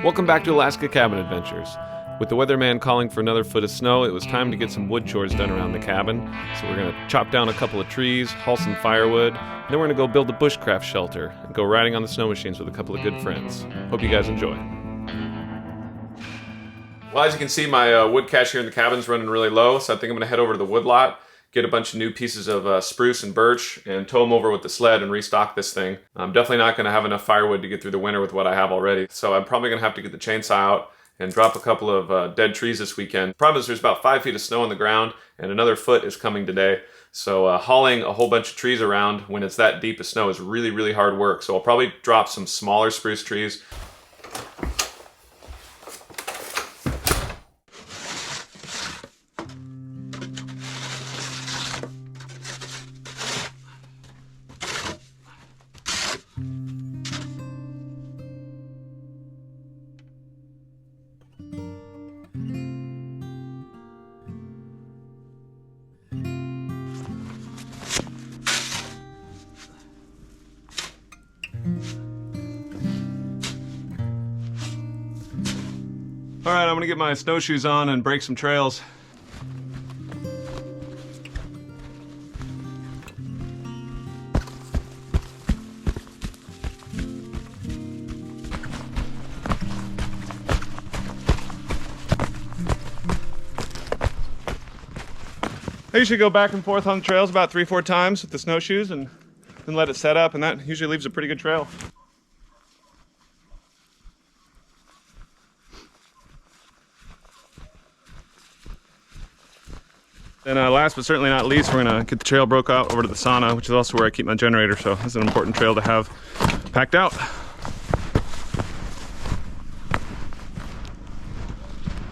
Welcome back to Alaska Cabin Adventures. With the weatherman calling for another foot of snow, it was time to get some wood chores done around the cabin. So we're going to chop down a couple of trees, haul some firewood, and then we're going to go build a bushcraft shelter and go riding on the snow machines with a couple of good friends. Hope you guys enjoy. Well, as you can see, my wood cache here in the cabin is running really low, so I think I'm going to head over to the wood lot, get a bunch of new pieces of spruce and birch, and tow them over with the sled and restock this thing. I'm definitely not going to have enough firewood to get through the winter with what I have already, so I'm probably going to have to get the chainsaw out and drop a couple of dead trees this weekend. Problem is there's about 5 feet of snow on the ground, and another foot is coming today. So hauling a whole bunch of trees around when it's that deep of snow is really, really hard work. So I'll probably drop some smaller spruce trees. All right, I'm gonna get my snowshoes on and break some trails. I usually go back and forth on the trails about 3-4 times with the snowshoes and then let it set up, and that usually leaves a pretty good trail. And last but certainly not least, we're gonna get the trail broke out over to the sauna, which is also where I keep my generator, so this is an important trail to have packed out.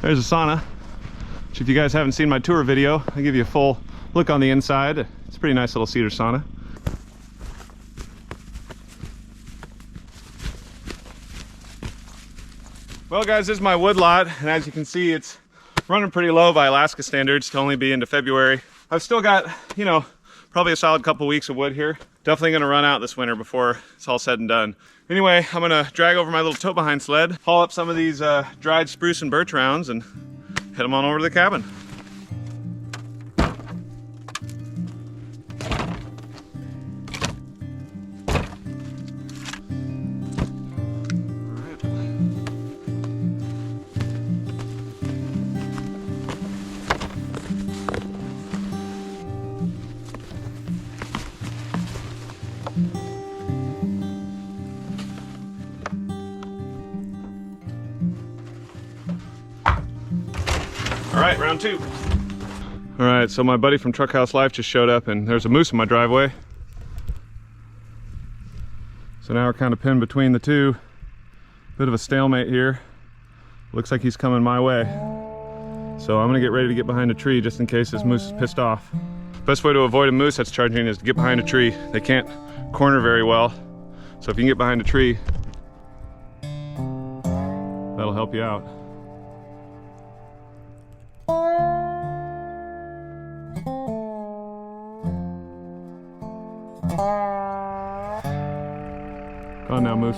There's a sauna, which if you guys haven't seen my tour video, I give you a full look on the inside. It's a pretty nice little cedar sauna. Well guys, this is my wood lot, and as you can see, it's running pretty low by Alaska standards to only be into February. I've still got, you know, probably a solid couple weeks of wood here. Definitely gonna run out this winter before it's all said and done. Anyway, I'm gonna drag over my little tow behind sled, haul up some of these dried spruce and birch rounds, and head them on over to the cabin. All right, round two. All right, so my buddy from Truck House Life just showed up, and there's a moose in my driveway. So now we're kind of pinned between the two. Bit of a stalemate here. Looks like he's coming my way. So I'm gonna get ready to get behind a tree just in case this moose is pissed off. Best way to avoid a moose that's charging is to get behind a tree. They can't corner very well. So if you can get behind a tree, that'll help you out. Go on now, moose.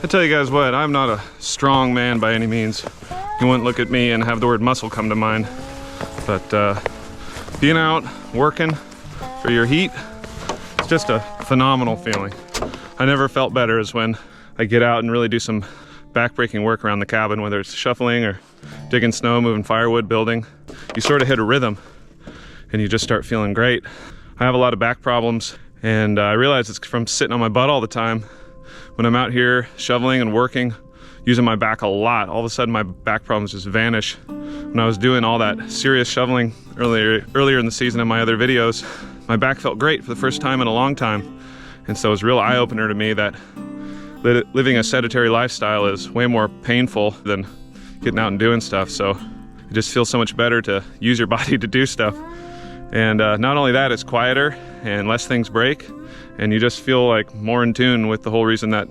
I tell you guys what, I'm not a strong man by any means. You wouldn't look at me and have the word muscle come to mind. But being out, working for your heat, it's just a phenomenal feeling. I never felt better as when I get out and really do some back-breaking work around the cabin, whether it's shuffling or digging snow, moving firewood, building. You sort of hit a rhythm and you just start feeling great. I have a lot of back problems, and I realize it's from sitting on my butt all the time. When I'm out here shoveling and working, using my back a lot, all of a sudden my back problems just vanish. When I was doing all that serious shoveling earlier in the season in my other videos, my back felt great for the first time in a long time. And so it was a real eye-opener to me that living a sedentary lifestyle is way more painful than getting out and doing stuff. So it just feels so much better to use your body to do stuff. And not only that, it's quieter and less things break, and you just feel like more in tune with the whole reason that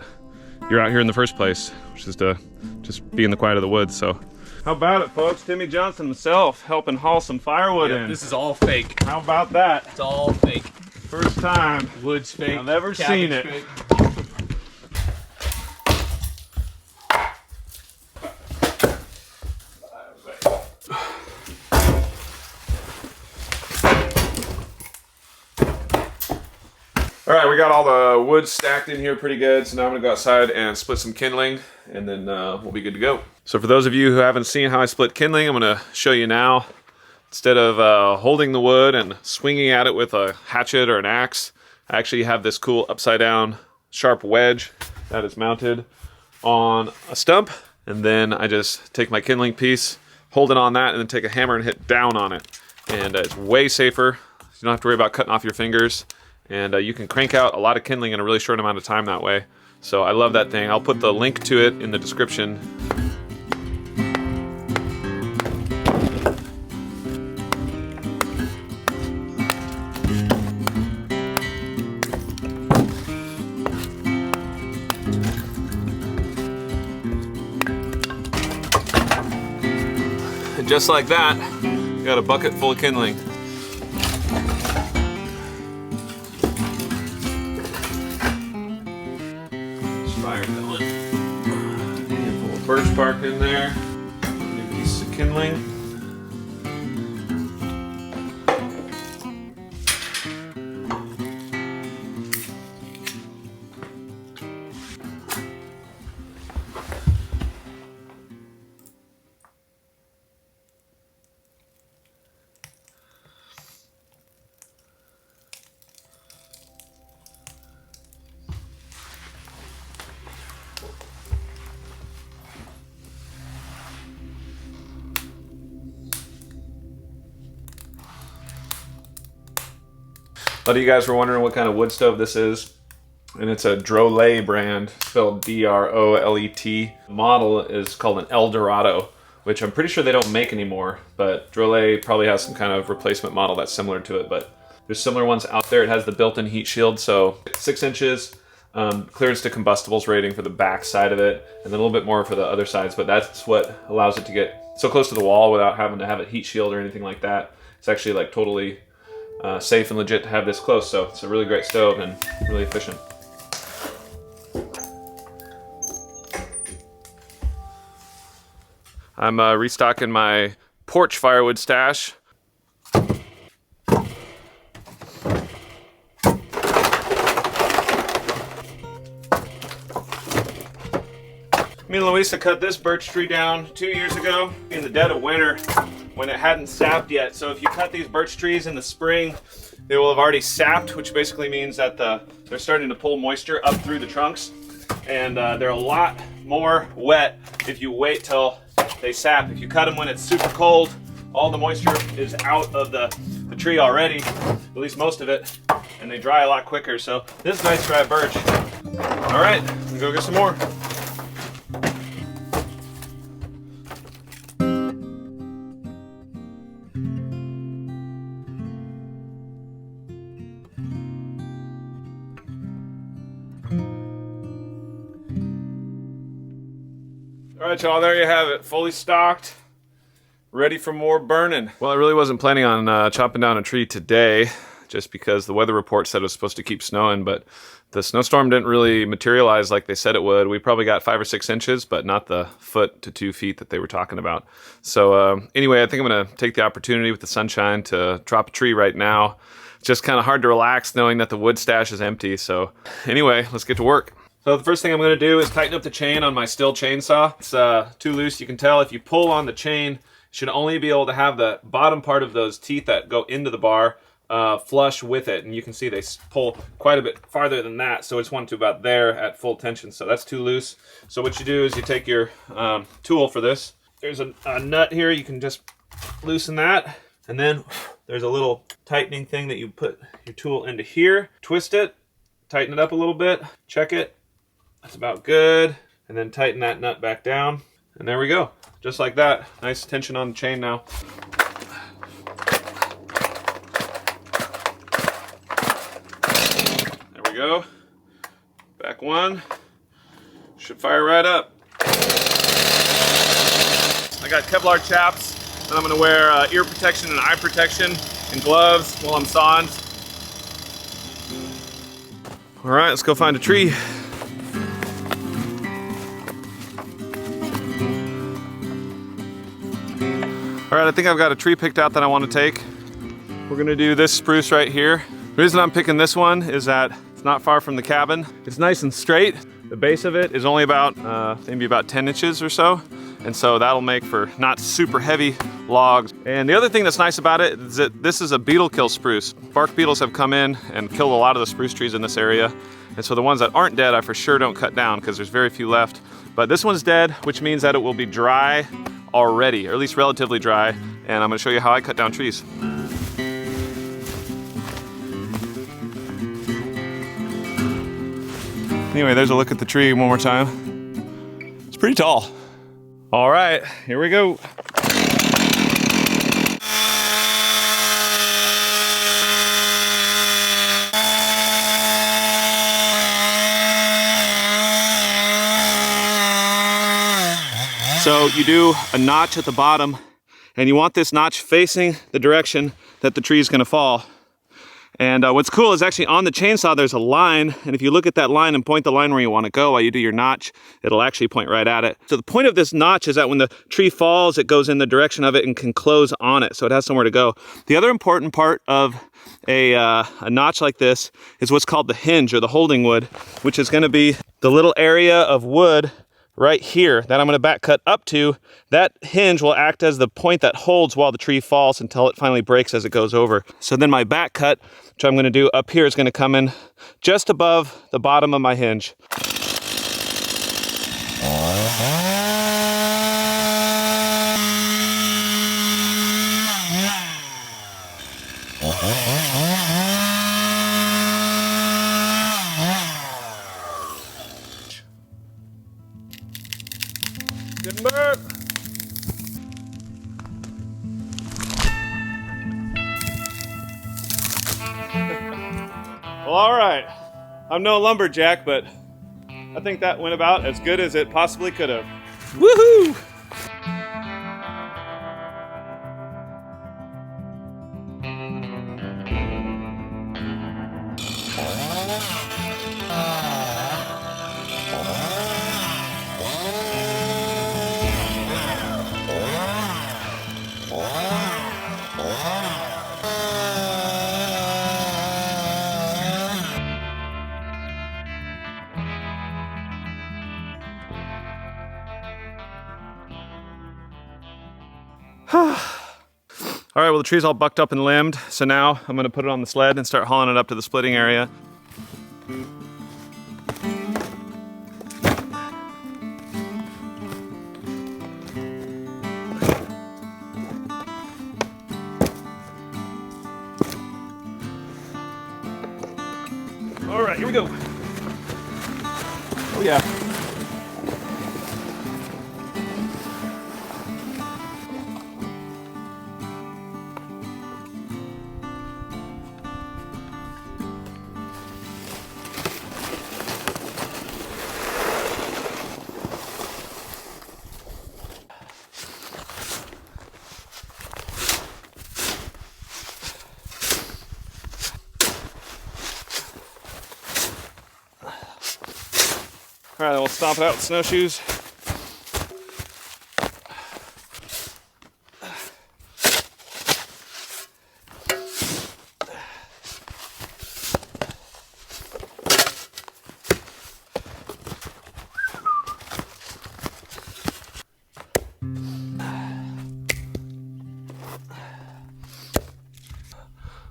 you're out here in the first place, which is to just be in the quiet of the woods. So how about it, folks? Timmy Johnson himself helping haul some firewood in. This is all fake. How about that? It's all fake. First time. Wood's fake. I've ever seen it. Fake. All right, we got all the wood stacked in here pretty good, so now I'm gonna go outside and split some kindling, and then we'll be good to go. So for those of you who haven't seen how I split kindling, I'm gonna show you now. Instead of holding the wood and swinging at it with a hatchet or an axe, I actually have this cool upside down sharp wedge that is mounted on a stump, and then I just take my kindling piece, hold it on that, and then take a hammer and hit down on it. And it's way safer. You don't have to worry about cutting off your fingers. And you can crank out a lot of kindling in a really short amount of time that way. So I love that thing. I'll put the link to it in the description. And just like that, you got a bucket full of kindling. Fire going. Handful of birch bark in there. New piece of kindling. A lot of you guys were wondering what kind of wood stove this is, and it's a Drolet brand, spelled D-R-O-L-E-T. The model is called an El Dorado, which I'm pretty sure they don't make anymore, but Drolet probably has some kind of replacement model that's similar to it, but there's similar ones out there. It has the built-in heat shield, so 6 inches, clearance to combustibles rating for the back side of it, and then a little bit more for the other sides, but that's what allows it to get so close to the wall without having to have a heat shield or anything like that. It's actually like totally safe and legit to have this close, so it's a really great stove and really efficient. I'm restocking my porch firewood stash. Me and Louisa cut this birch tree down 2 years ago in the dead of winter when it hadn't sapped yet. So if you cut these birch trees in the spring, they will have already sapped, which basically means that they're starting to pull moisture up through the trunks. And they're a lot more wet if you wait till they sap. If you cut them when it's super cold, all the moisture is out of the tree already, at least most of it, and they dry a lot quicker. So this is nice dry birch. All right, let's go get some more. All right, y'all, there you have it. Fully stocked, ready for more burning. Well, I really wasn't planning on chopping down a tree today, just because the weather report said it was supposed to keep snowing, but the snowstorm didn't really materialize like they said it would. We probably got 5 or 6 inches, but not the 1 to 2 feet that they were talking about. So anyway, I think I'm gonna take the opportunity with the sunshine to drop a tree right now. It's just kind of hard to relax knowing that the wood stash is empty. So anyway, let's get to work. So the first thing I'm going to do is tighten up the chain on my Stihl chainsaw. It's too loose. You can tell if you pull on the chain, you should only be able to have the bottom part of those teeth that go into the bar flush with it. And you can see they pull quite a bit farther than that. So it's one to about there at full tension. So that's too loose. So what you do is you take your tool for this. There's a nut here. You can just loosen that. And then there's a little tightening thing that you put your tool into here. Twist it, tighten it up a little bit, check it. That's about good. And then tighten that nut back down. And there we go. Just like that. Nice tension on the chain now. go. Back one. Should fire right up. I got Kevlar chaps, and I'm gonna wear ear protection and eye protection and gloves while I'm sawing. All right, let's go find a tree. All right, I think I've got a tree picked out that I want to take. We're gonna do this spruce right here. The reason I'm picking this one is that it's not far from the cabin. It's nice and straight. The base of it is only about, maybe about 10 inches or so. And so that'll make for not super heavy logs. And the other thing that's nice about it is that this is a beetle kill spruce. Bark beetles have come in and killed a lot of the spruce trees in this area. And so the ones that aren't dead, I for sure don't cut down because there's very few left. But this one's dead, which means that it will be dry already, or at least relatively dry. And I'm gonna show you how I cut down trees. Anyway, there's a look at the tree one more time. It's pretty tall. All right, here we go. So you do a notch at the bottom, and you want this notch facing the direction that the tree is gonna fall. And what's cool is actually on the chainsaw there's a line, and if you look at that line and point the line where you want to go while you do your notch, it'll actually point right at it. So the point of this notch is that when the tree falls, it goes in the direction of it and can close on it, so it has somewhere to go. The other important part of a notch like this is what's called the hinge, or the holding wood, which is going to be the little area of wood right here that I'm going to back cut up to. That hinge will act as the point that holds while the tree falls until it finally breaks as it goes over. So then my back cut, which I'm going to do up here, is going to come in just above the bottom of my hinge. Good burp. Well, all right. I'm no lumberjack, but I think that went about as good as it possibly could have. Woohoo! All right, well, the tree's all bucked up and limbed, so now I'm gonna put it on the sled and start hauling it up to the splitting area. All right, here we go. Oh yeah. All right, then we'll stomp it out with snowshoes.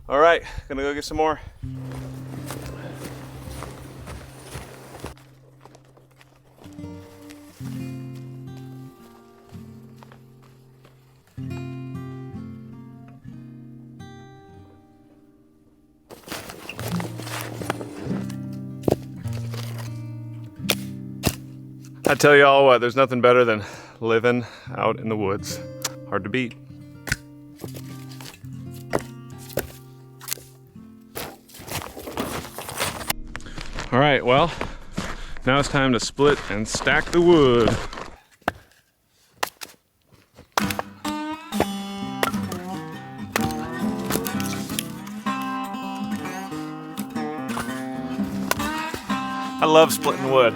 All right, gonna go get some more. I tell y'all what, there's nothing better than living out in the woods. Hard to beat. right, well, now it's time to split and stack the wood. I love splitting wood.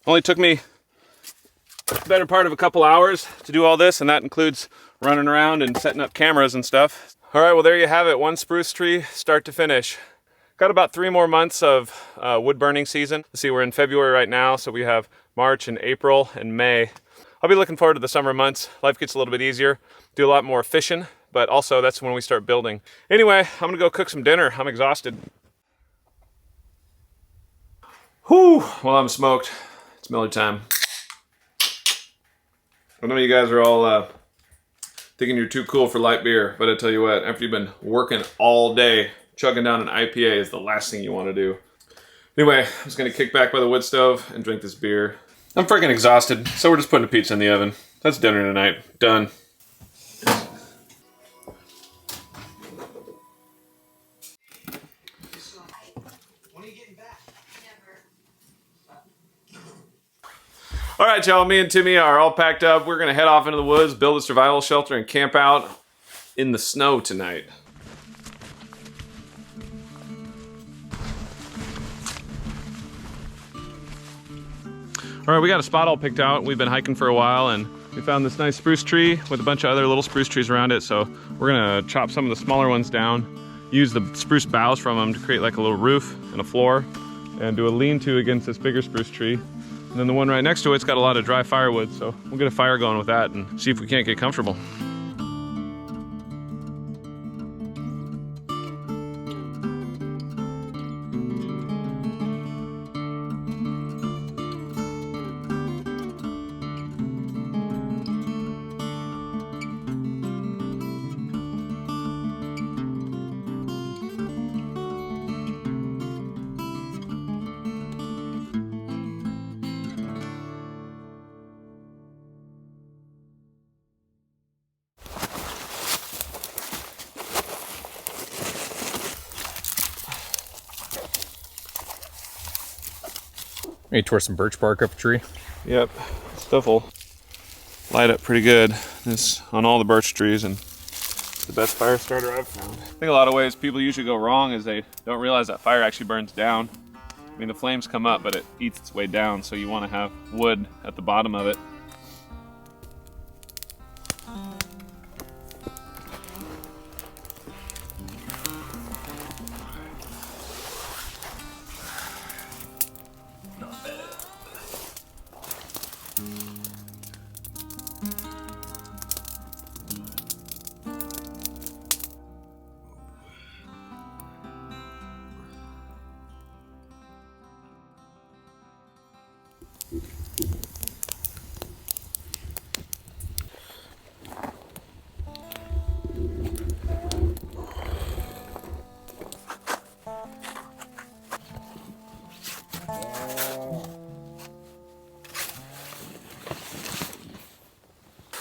Only took me the better part of a couple hours to do all this, and that includes running around and setting up cameras and stuff. All right, well, there you have it. One spruce tree, start to finish. Got about 3 more months of wood burning season. Let's see, we're in February right now, so we have March and April and May. I'll be looking forward to the summer months. Life gets a little bit easier, do a lot more fishing, but also that's when we start building. Anyway, I'm gonna go cook some dinner. I'm exhausted. Whew, well, I'm smoked. It's Miller time. I know you guys are all thinking you're too cool for light beer, but I tell you what, after you've been working all day, chugging down an IPA is the last thing you want to do. Anyway, I'm just gonna kick back by the wood stove and drink this beer. I'm freaking exhausted, so we're just putting a pizza in the oven. That's dinner tonight. Done. All right, y'all, me and Timmy are all packed up. We're gonna head off into the woods, build a survival shelter, and camp out in the snow tonight. All right, we got a spot all picked out. We've been hiking for a while, and we found this nice spruce tree with a bunch of other little spruce trees around it. So we're gonna chop some of the smaller ones down, use the spruce boughs from them to create like a little roof and a floor, and do a lean-to against this bigger spruce tree. And then the one right next to it's got a lot of dry firewood, so we'll get a fire going with that and see if we can't get comfortable. You tore some birch bark up a tree? Yep, stuff will light up pretty good. This on all the birch trees, and it's the best fire starter I've found. I think a lot of ways people usually go wrong is they don't realize that fire actually burns down. I mean, the flames come up, but it eats its way down, so you want to have wood at the bottom of it.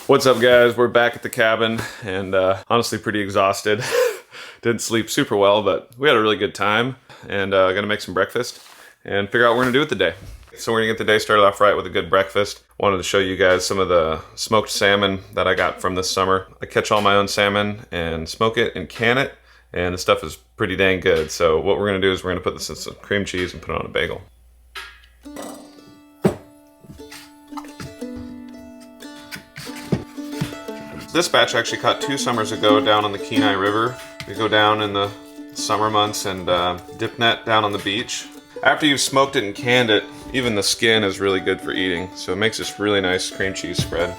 What's up, guys? We're back at the cabin, and honestly pretty exhausted. Didn't sleep super well, but we had a really good time, and gonna make some breakfast and figure out what we're gonna do with the day. So we're gonna get the day started off right with a good breakfast. Wanted to show you guys some of the smoked salmon that I got from this summer. I catch all my own salmon and smoke it and can it, and the stuff is pretty dang good. So what we're gonna do is we're gonna put this in some cream cheese and put it on a bagel. This batch I actually caught 2 summers ago down on the Kenai River. We go down in the summer months and dip net down on the beach. After you've smoked it and canned it, even the skin is really good for eating. So it makes this really nice cream cheese spread.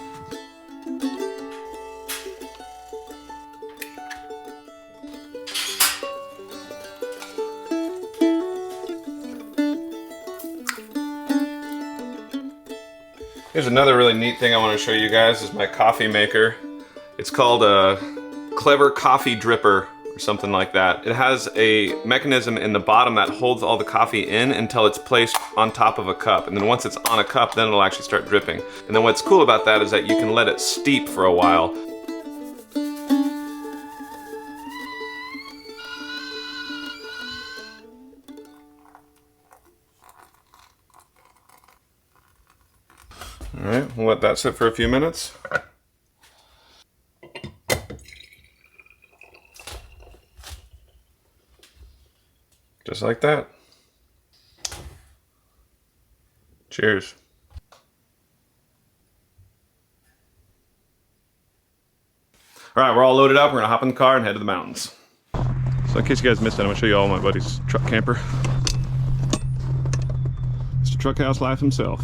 Here's another really neat thing I want to show you guys is my coffee maker. It's called a Clever Coffee Dripper or something like that. It has a mechanism in the bottom that holds all the coffee in until it's placed on top of a cup. And then once it's on a cup, then it'll actually start dripping. And then what's cool about that is that you can let it steep for a while. All right, we'll let that sit for a few minutes. Just like that. Cheers. All right, we're all loaded up. We're gonna hop in the car and head to the mountains. So in case you guys missed it, I'm gonna show you all my buddy's truck camper. Mr. Truckhouse Life himself.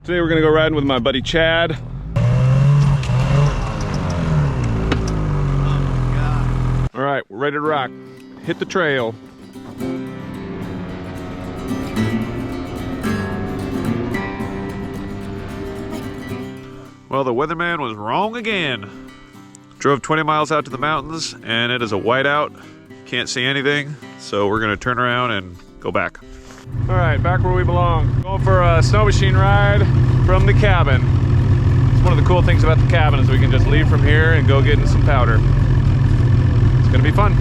Today we're gonna go riding with my buddy Chad. All right, we're ready to rock. Hit the trail. Well, the weatherman was wrong again. Drove 20 miles out to the mountains and it is a whiteout. Can't see anything, so we're gonna turn around and go back. All right, back where we belong. Going for a Snowmachine ride from the cabin. It's one of the cool things about the cabin is we can just leave from here and go get in some powder. It's gonna be fun.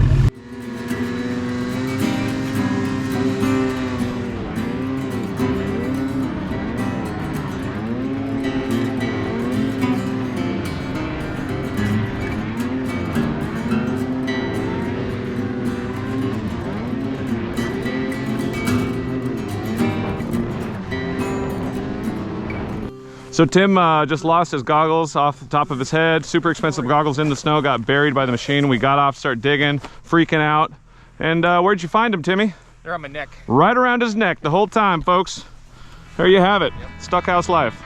So Tim just lost his goggles off the top of his head. Super expensive goggles in the snow, got buried by the machine. We got off, started digging, freaking out. And where'd you find them, Timmy? They're on my neck. Right around his neck the whole time, folks. There you have it. Yep. Stuckhouse life.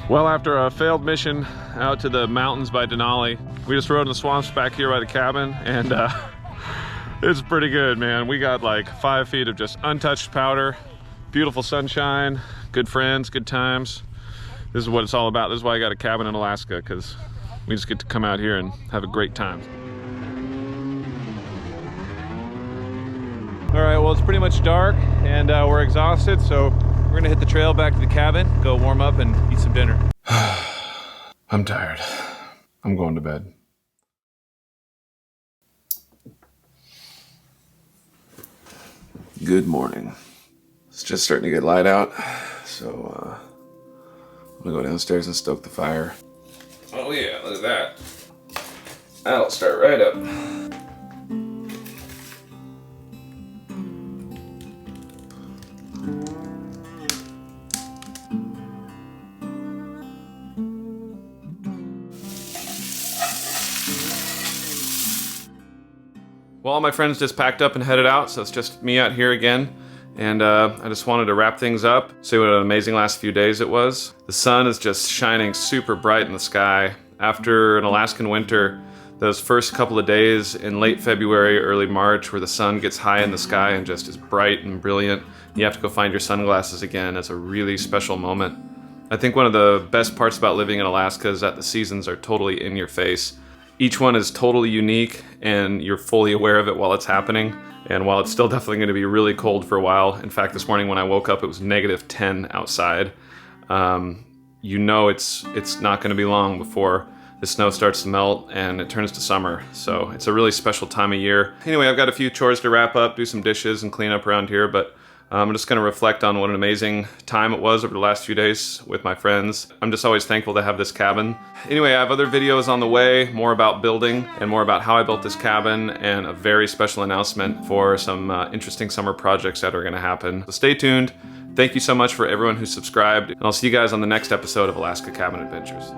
Well, after a failed mission out to the mountains by Denali, we just rode in the swamps back here by the cabin, and it's pretty good, man. We got like 5 feet of just untouched powder, beautiful sunshine, good friends, good times. This is what it's all about. This is why I got a cabin in Alaska, because we just get to come out here and have a great time. All right, well, it's pretty much dark and we're exhausted, so we're gonna hit the trail back to the cabin, go warm up and eat some dinner. I'm tired. I'm going to bed. Good morning. It's just starting to get light out, so I'm gonna go downstairs and stoke the fire. Oh yeah, look at that. That'll start right up. Well, all my friends just packed up and headed out, so it's just me out here again. And I just wanted to wrap things up, say what an amazing last few days it was. The sun is just shining super bright in the sky. After an Alaskan winter, those first couple of days in late February, early March, where the sun gets high in the sky and just is bright and brilliant, you have to go find your sunglasses again. It's a really special moment. I think one of the best parts about living in Alaska is that the seasons are totally in your face. Each one is totally unique and you're fully aware of it while it's happening. And while it's still definitely going to be really cold for a while, in fact, this morning when I woke up, it was -10 outside. You know it's not going to be long before the snow starts to melt and it turns to summer. So it's a really special time of year. Anyway, I've got a few chores to wrap up, do some dishes and clean up around here, but I'm just gonna reflect on what an amazing time it was over the last few days with my friends. I'm just always thankful to have this cabin. Anyway, I have other videos on the way, more about building and more about how I built this cabin, and a very special announcement for some interesting summer projects that are gonna happen. So stay tuned. Thank you so much for everyone who subscribed, and I'll see you guys on the next episode of Alaska Cabin Adventures.